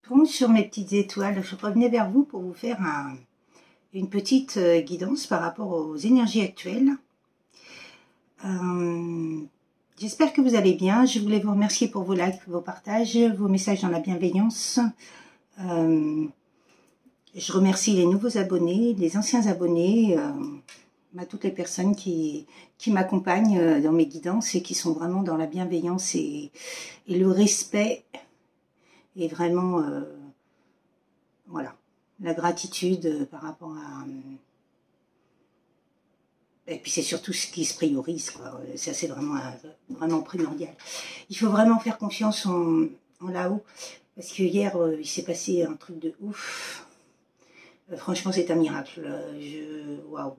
Bonjour mes petites étoiles, je revenais vers vous pour vous faire une petite guidance par rapport aux énergies actuelles. J'espère que vous allez bien. Je voulais vous remercier pour vos likes, vos partages, vos messages dans la bienveillance. Je remercie les nouveaux abonnés, les anciens abonnés, toutes les personnes qui m'accompagnent dans mes guidances et qui sont vraiment dans la bienveillance et le respect. Et vraiment, voilà, la gratitude par rapport à... Et puis c'est surtout ce qui se priorise, quoi. Ça c'est vraiment primordial. Il faut vraiment faire confiance en là-haut, parce que hier, il s'est passé un truc de ouf. Franchement, c'est un miracle. Waouh.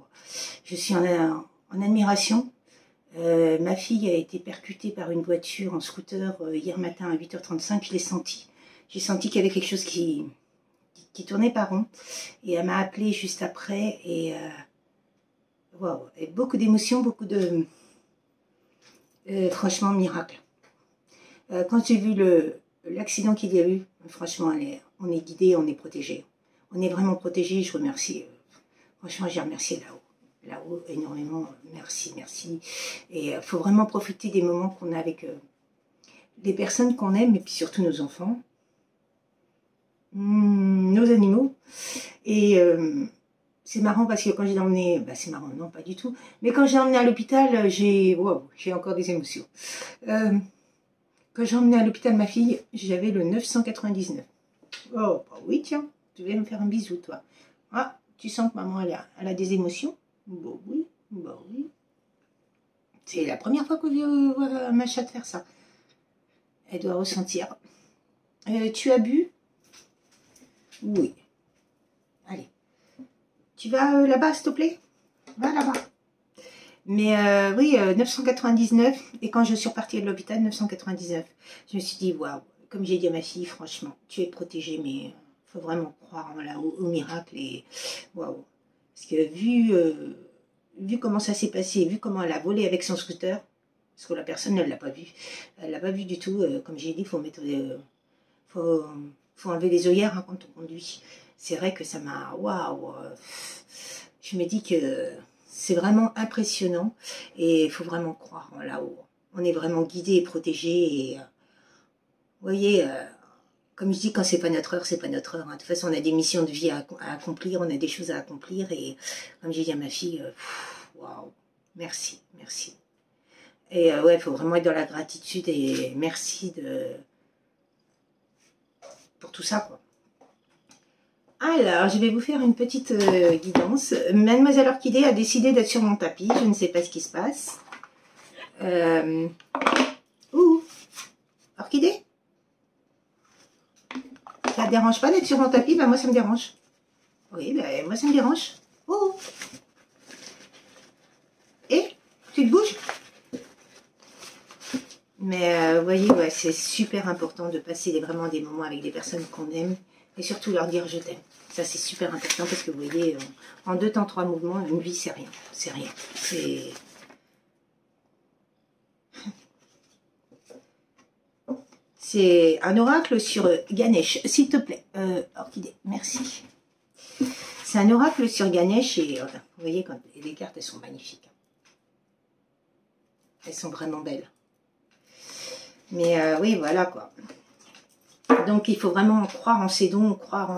Je suis en admiration. Ma fille a été percutée par une voiture en scooter hier matin à 8h35, je l'ai senti. J'ai senti qu'il y avait quelque chose qui tournait pas rond. Et elle m'a appelé juste après. Et, wow, et beaucoup d'émotions, beaucoup de... franchement, miracle. Quand j'ai vu l'accident qu'il y a eu, franchement, on est guidé, on est protégé. On est vraiment protégé. Je remercie. Franchement, j'ai remercié là-haut énormément. Merci, merci. Et il faut vraiment profiter des moments qu'on a avec les personnes qu'on aime et puis surtout nos enfants. Nos animaux. Et c'est marrant parce que quand j'ai emmené, c'est marrant, non pas du tout, mais quand j'ai emmené à l'hôpital, j'ai encore des émotions. Quand j'ai emmené à l'hôpital ma fille, j'avais le 999. Oh, bah oui, tiens, tu viens me faire un bisou, toi. Ah, tu sens que maman, elle a des émotions? Bon, oui, bah oui. C'est la première fois que je vois ma chatte faire ça. Elle doit ressentir. Tu as bu? Oui. Allez. Tu vas là-bas, s'il te plaît? Va là-bas. Mais oui, 999. Et quand je suis repartie de l'hôpital, 999. Je me suis dit, waouh. Comme j'ai dit à ma fille, franchement, tu es protégée, mais il faut vraiment croire au miracle. Et waouh. Parce que vu comment ça s'est passé, vu comment elle a volé avec son scooter, parce que la personne, elle ne l'a pas vu. Elle ne l'a pas vu du tout. Comme j'ai dit, il faut mettre... faut enlever les œillères hein, quand on conduit. C'est vrai que ça m'a... Waouh. Je me dis que c'est vraiment impressionnant. Et il faut vraiment croire là-haut. On est vraiment guidé et protégé. Et vous voyez, comme je dis, quand c'est pas notre heure, c'est pas notre heure. Hein. De toute façon, on a des missions de vie à accomplir. On a des choses à accomplir. Et comme j'ai dit à ma fille, waouh. Merci, merci. Et ouais, il faut vraiment être dans la gratitude. Et merci pour tout ça, quoi. Alors, je vais vous faire une petite guidance. Mademoiselle Orchidée a décidé d'être sur mon tapis. Je ne sais pas ce qui se passe. Ouh, Orchidée? Ça ne te dérange pas d'être sur mon tapis? Moi, ça me dérange. Oui, moi, ça me dérange. Oh. Et tu te bouges? Mais vous voyez, ouais, c'est super important de passer vraiment des moments avec des personnes qu'on aime et surtout leur dire je t'aime. Ça, c'est super important parce que vous voyez, en 2 temps 3 mouvements, une vie, c'est rien. C'est rien. C'est un oracle sur Ganesh, s'il te plaît. Orchidée, merci. C'est un oracle sur Ganesh et vous voyez, quand les cartes, elles sont magnifiques. Elles sont vraiment belles. Mais oui, voilà quoi. Donc il faut vraiment croire en ses dons, croire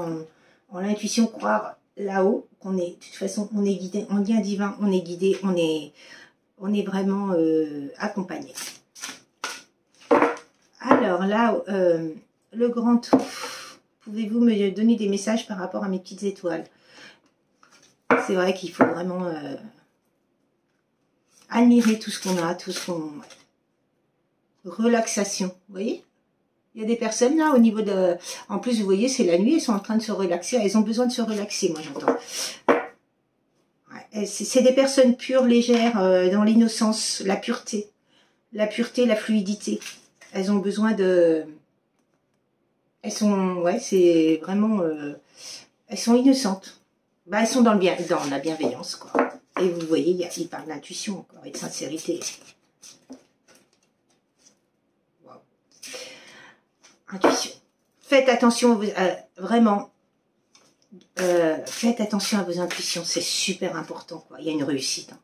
en l'intuition, croire là-haut qu'on est, de toute façon, on est guidé, en lien divin, on est guidé, on est vraiment accompagné. Alors là, le grand tout, pouvez-vous me donner des messages par rapport à mes petites étoiles? C'est vrai qu'il faut vraiment admirer tout ce qu'on a, tout ce qu'on... Relaxation, vous voyez? Il y a des personnes là au niveau de... En plus, vous voyez, c'est la nuit, elles sont en train de se relaxer. Elles ont besoin de se relaxer, moi j'entends. Ouais, c'est des personnes pures, légères, dans l'innocence, la pureté, la fluidité. Elles ont besoin de... Elles sont... Ouais, c'est vraiment... elles sont innocentes. Elles sont dans la bienveillance, quoi. Et vous voyez, il parle d'intuition encore et de sincérité. Intuition. Faites attention, vraiment, faites attention à vos intuitions, c'est super important, quoi. Il y a une réussite. Hein.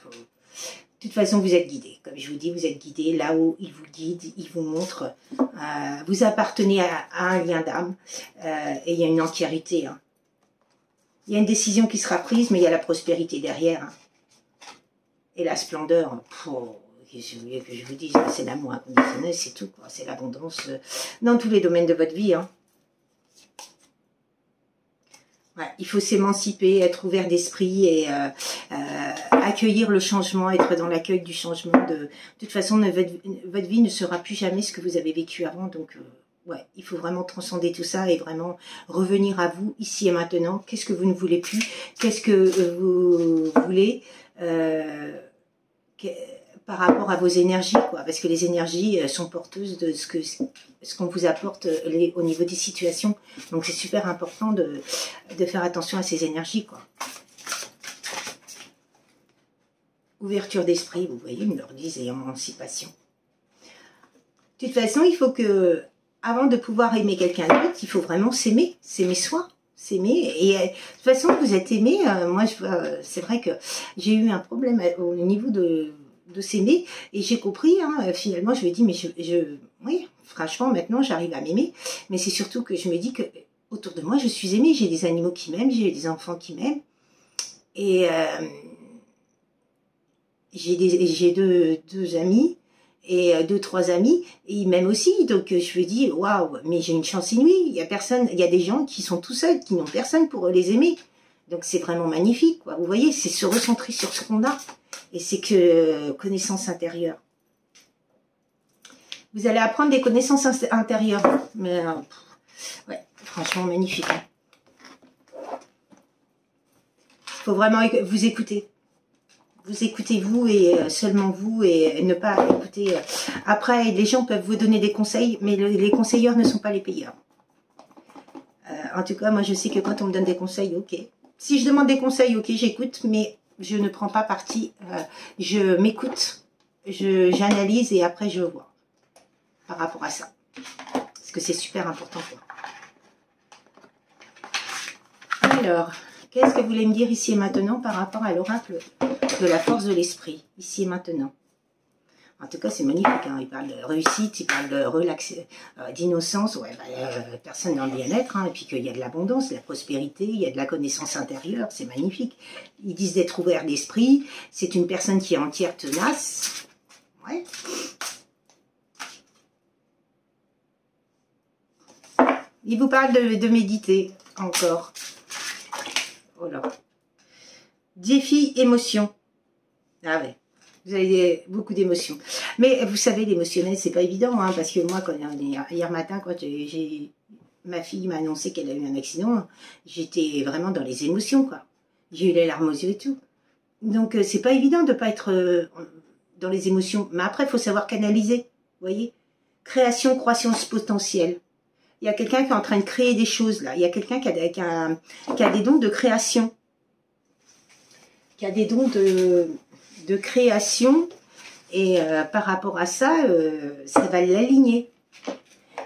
De toute façon, vous êtes guidé. Comme je vous dis, vous êtes guidé. Là-haut, il vous guide, il vous montre. Vous appartenez à un lien d'âme. Et il y a une entièreté. Hein. Il y a une décision qui sera prise, mais il y a la prospérité derrière. Hein. Et la splendeur. Qu'est-ce que vous voulez que je vous dise? C'est l'amour inconditionnel, c'est tout. C'est l'abondance dans tous les domaines de votre vie. Hein. Ouais, il faut s'émanciper, être ouvert d'esprit et accueillir le changement, être dans l'accueil du changement. De toute façon, votre vie ne sera plus jamais ce que vous avez vécu avant. Donc, ouais, il faut vraiment transcender tout ça et vraiment revenir à vous, ici et maintenant. Qu'est-ce que vous ne voulez plus? Qu'est-ce que vous voulez par rapport à vos énergies, quoi, parce que les énergies sont porteuses de ce qu'on vous apporte au niveau des situations. Donc c'est super important de faire attention à ces énergies, quoi. Ouverture d'esprit, vous voyez, ils me leur disent, et émancipation. De toute façon, il faut que, avant de pouvoir aimer quelqu'un d'autre, il faut vraiment s'aimer soi. S'aimer, et de toute façon, vous êtes aimé. Moi, c'est vrai que j'ai eu un problème au niveau de s'aimer, et j'ai compris, hein, finalement, je me dis, mais oui, franchement, maintenant, j'arrive à m'aimer, mais c'est surtout que je me dis que autour de moi, je suis aimée, j'ai des animaux qui m'aiment, j'ai des enfants qui m'aiment, et j'ai deux amis, et 2-3 amis, et ils m'aiment aussi, donc je me dis, waouh, mais j'ai une chance inouïe, il y a personne, il y a des gens qui sont tout seuls, qui n'ont personne pour les aimer, donc c'est vraiment magnifique, quoi. Vous voyez, c'est se recentrer sur ce qu'on a, et c'est que connaissance intérieure. Vous allez apprendre des connaissances intérieures, mais ouais, franchement magnifique. Hein. Il faut vraiment vous écouter. Vous écoutez vous et seulement vous, et ne pas écouter. Après, les gens peuvent vous donner des conseils, mais les conseilleurs ne sont pas les payeurs. En tout cas, moi je sais que quand on me donne des conseils, ok. Si je demande des conseils, ok, j'écoute, mais je ne prends pas parti. Je m'écoute, j'analyse et après je vois par rapport à ça. Parce que c'est super important. Alors, qu'est-ce que vous voulez me dire ici et maintenant par rapport à l'oracle de la force de l'esprit, ici et maintenant? En tout cas, c'est magnifique. Hein. Il parle de réussite, il parle de relax, d'innocence. Ouais, personne dans le bien-être. Hein. Et puis qu'il y a de l'abondance, de la prospérité, il y a de la connaissance intérieure. C'est magnifique. Ils disent d'être ouvert d'esprit. C'est une personne qui est entière, tenace. Ouais. Il vous parle de méditer encore. Voilà. Défi, émotion. Ah ouais. Vous avez beaucoup d'émotions. Mais vous savez, l'émotionnel, c'est pas évident, hein, parce que moi, hier matin, quand ma fille m'a annoncé qu'elle a eu un accident, j'étais vraiment dans les émotions, quoi. J'ai eu les larmes aux yeux et tout. Donc, c'est pas évident de pas être dans les émotions. Mais après, il faut savoir canaliser, vous voyez. Création, croissance potentielle. Il y a quelqu'un qui est en train de créer des choses, là. Il y a quelqu'un qui a des dons de création. Qui a des dons de création, et par rapport à ça, ça va l'aligner.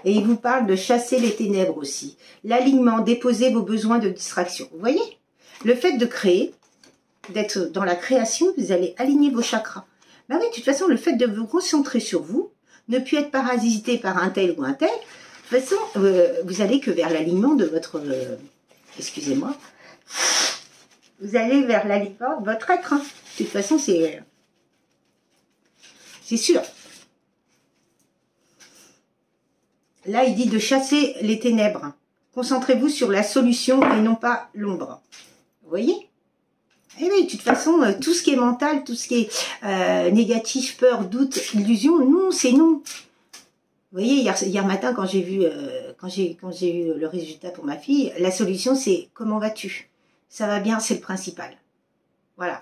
Et il vous parle de chasser les ténèbres aussi. L'alignement, déposer vos besoins de distraction. Vous voyez? Le fait de créer, d'être dans la création, vous allez aligner vos chakras. Ben oui, de toute façon, le fait de vous concentrer sur vous, ne plus être parasité par un tel ou un tel, de toute façon, vous allez que vers l'alignement de votre... excusez-moi. Vous allez vers l'alignement de votre être. Hein. De toute façon, c'est sûr. Là, il dit de chasser les ténèbres. Concentrez-vous sur la solution et non pas l'ombre. Vous voyez? Eh oui, de toute façon, tout ce qui est mental, tout ce qui est négatif, peur, doute, illusion, non, c'est non. Vous voyez, hier matin, quand j'ai vu, quand j'ai eu le résultat pour ma fille, la solution, c'est comment vas-tu? Ça va bien, c'est le principal. Voilà.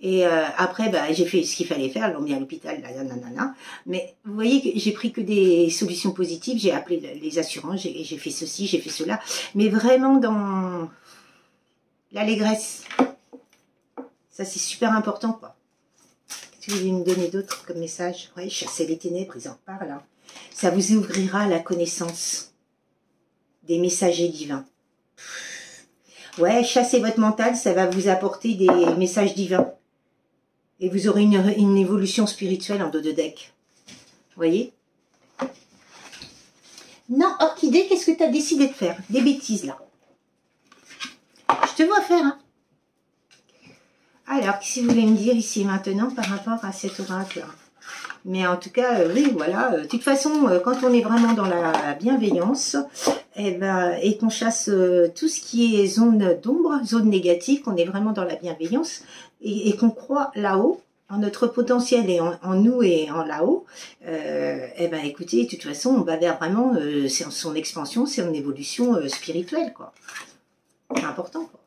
Et après, bah, j'ai fait ce qu'il fallait faire, l'ont mis à l'hôpital, nanana. Mais vous voyez que j'ai pris que des solutions positives, j'ai appelé les assurances, j'ai fait ceci, j'ai fait cela. Mais vraiment dans l'allégresse. Ça, c'est super important, quoi. Qu'est-ce que vous voulez me donner d'autre comme message? Oui, chasser les ténèbres, ils en parlent. Hein. Ça vous ouvrira à la connaissance des messagers divins. Ouais, chassez votre mental, ça va vous apporter des messages divins. Et vous aurez une évolution spirituelle en dos de deck. Vous voyez? Non, Orchidée, qu'est-ce que tu as décidé de faire? Des bêtises, là. Je te vois faire, hein. Alors, qu'est-ce que vous voulez me dire ici maintenant par rapport à cet oracle? Mais en tout cas, oui, voilà. De toute façon, quand on est vraiment dans la bienveillance, eh ben, et qu'on chasse tout ce qui est zone d'ombre, zone négative, qu'on est vraiment dans la bienveillance, et qu'on croit là-haut, en notre potentiel et en nous et en là-haut, eh ben, écoutez, de toute façon, on va vers vraiment son expansion, son évolution spirituelle, quoi. C'est important, quoi.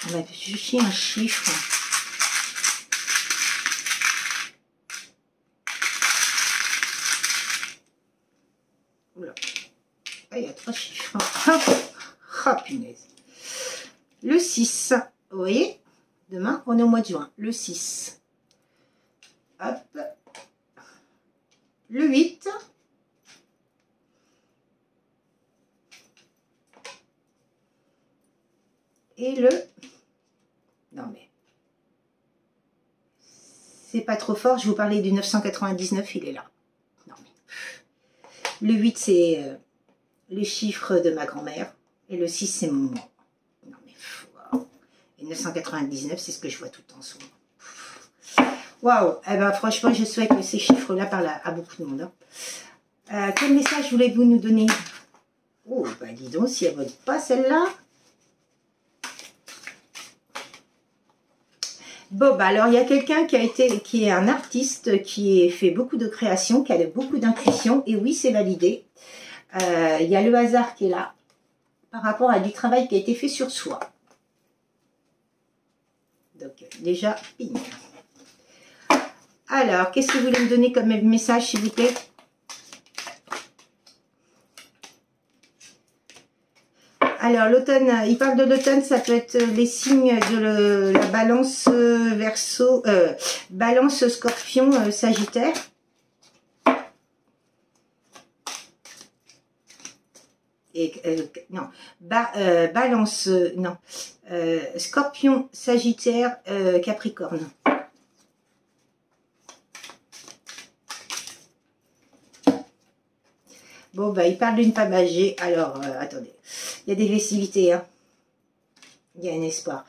On va chercher un chiffre. Oula. Ah, il y a 3 chiffres. Ah, punaise. Le 6. Vous voyez? Demain, on est au mois de juin. Le 6. Hop. Le 8. Et le... Non mais... C'est pas trop fort, je vous parlais du 999, il est là. Non mais... Le 8, c'est les chiffres de ma grand-mère. Et le 6, c'est mon nom. Non mais... Wow. Et 999, c'est ce que je vois tout le temps souvent. Waouh. Eh ben franchement, je souhaite que ces chiffres-là parlent à beaucoup de monde. Hein. Quel message voulez-vous nous donner? Oh, bah dis donc, si elle ne vote pas celle-là... Bon, bah alors il y a quelqu'un qui est un artiste, qui a fait beaucoup de créations, qui a beaucoup d'intuition, et oui, c'est validé. Il y a le hasard qui est là, par rapport à du travail qui a été fait sur soi. Donc, déjà, ping. Alors, qu'est-ce que vous voulez me donner comme message, s'il vous plaît? Alors, l'automne, il parle de l'automne, ça peut être les signes de la balance verso, balance scorpion, sagittaire. Et, non, balance, non, scorpion, sagittaire, capricorne. Bon, bah, il parle d'une femme âgée. Alors, attendez. Il y a des festivités, hein. Il y a un espoir.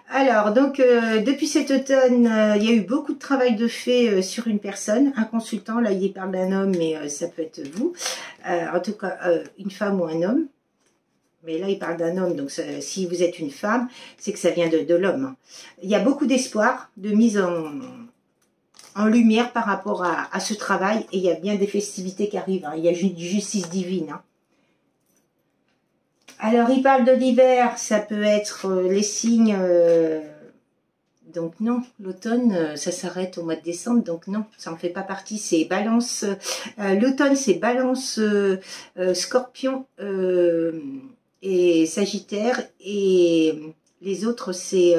Alors, donc, depuis cet automne, il y a eu beaucoup de travail de fait sur une personne. Un consultant, là, il parle d'un homme, mais ça peut être vous. En tout cas, une femme ou un homme. Mais là, il parle d'un homme. Donc, si vous êtes une femme, c'est que ça vient de l'homme. Hein. Il y a beaucoup d'espoir, de mise en lumière par rapport à ce travail, et il y a bien des festivités qui arrivent, hein. Il y a du justice divine. Hein. Alors, il parle de l'hiver, ça peut être les signes, donc non, l'automne, ça s'arrête au mois de décembre, donc non, ça n'en fait pas partie, c'est balance, l'automne c'est balance, scorpion et sagittaire, et les autres c'est,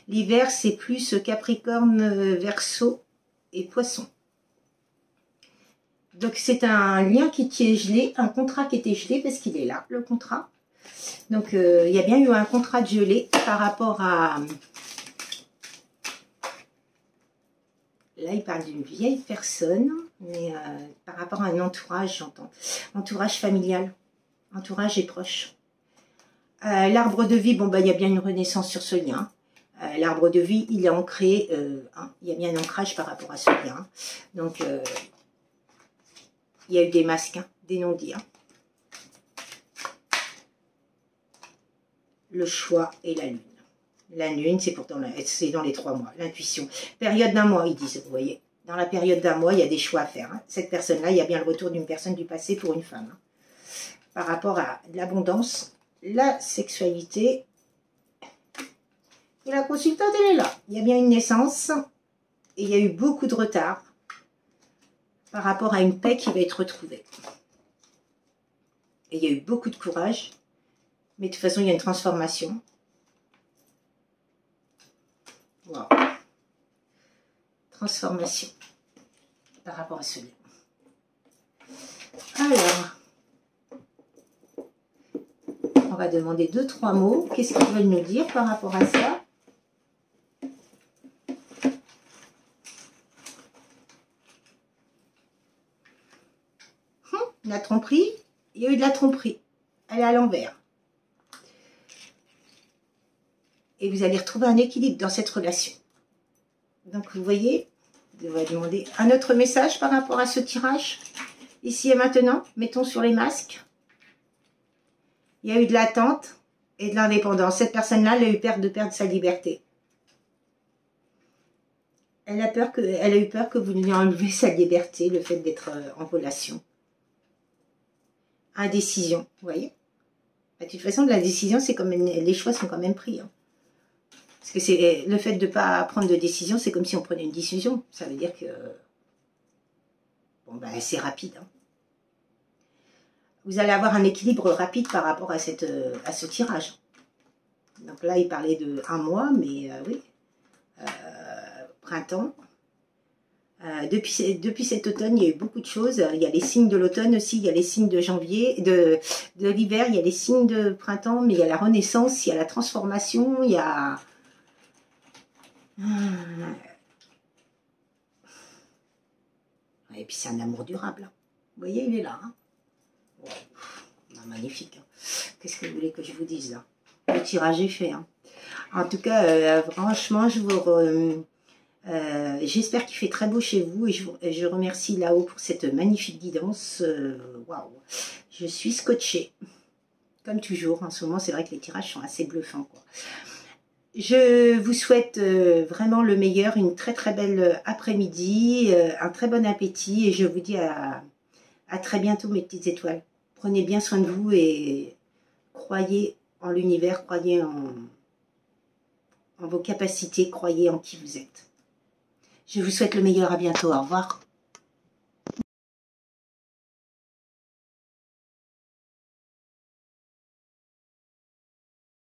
l'hiver c'est plus capricorne, verseau, et poisson. Donc c'est un lien qui est gelé, un contrat qui était gelé parce qu'il est là, le contrat. Donc il y a bien eu un contrat de gelé par rapport à... Là il parle d'une vieille personne, mais par rapport à un entourage, j'entends. Entourage familial, entourage et proche. L'arbre de vie, bon bah il y a bien une renaissance sur ce lien. L'arbre de vie, il est ancré, hein, il y a bien un ancrage par rapport à ce lien. Donc, il y a eu des masques, hein, des non-dits. Hein. Le choix et la lune. La lune, c'est dans les 3 mois, l'intuition. Période d'un mois, ils disent, vous voyez. Dans la période d'un mois, il y a des choix à faire. Hein. Cette personne-là, il y a bien le retour d'une personne du passé pour une femme. Hein. Par rapport à l'abondance, la sexualité... Et la consultante, elle est là. Il y a bien une naissance et il y a eu beaucoup de retard par rapport à une paix qui va être retrouvée. Et il y a eu beaucoup de courage, mais de toute façon, il y a une transformation. Wow. Transformation par rapport à ce lien. Alors, on va demander 2-3 mots. Qu'est-ce qu'ils veulent nous dire par rapport à ça? La tromperie, il y a eu de la tromperie. Elle est à l'envers. Et vous allez retrouver un équilibre dans cette relation. Donc, vous voyez, on va demander un autre message par rapport à ce tirage. Ici et maintenant, mettons sur les masques. Il y a eu de l'attente et de l'indépendance. Cette personne-là, elle a eu peur de perdre sa liberté. Elle a eu peur que vous lui enlevez sa liberté, le fait d'être en relation. Indécision, vous voyez. De toute façon, de la décision, c'est comme les choix sont quand même pris. Hein. Parce que c'est le fait de ne pas prendre de décision, c'est comme si on prenait une décision. Ça veut dire que bon, ben, c'est rapide. Hein. Vous allez avoir un équilibre rapide par rapport à ce tirage. Donc là, il parlait de 1 mois, mais oui, printemps. Depuis cet automne, il y a eu beaucoup de choses. Il y a les signes de l'automne aussi, il y a les signes de janvier, de l'hiver, il y a les signes de printemps, mais il y a la renaissance, il y a la transformation, il y a... Et puis c'est un amour durable. Vous voyez, il est là. Hein. Wow. Magnifique. Hein. Qu'est-ce que vous voulez que je vous dise là? Le tirage est fait. Hein. En tout cas, franchement, je vous... j'espère qu'il fait très beau chez vous et je remercie là-haut pour cette magnifique guidance. Waouh, je suis scotchée. Comme toujours, en ce moment, c'est vrai que les tirages sont assez bluffants. Quoi. Je vous souhaite vraiment le meilleur, une très très belle après-midi, un très bon appétit et je vous dis à très bientôt mes petites étoiles. Prenez bien soin de vous et croyez en l'univers, croyez en vos capacités, croyez en qui vous êtes. Je vous souhaite le meilleur, à bientôt, au revoir.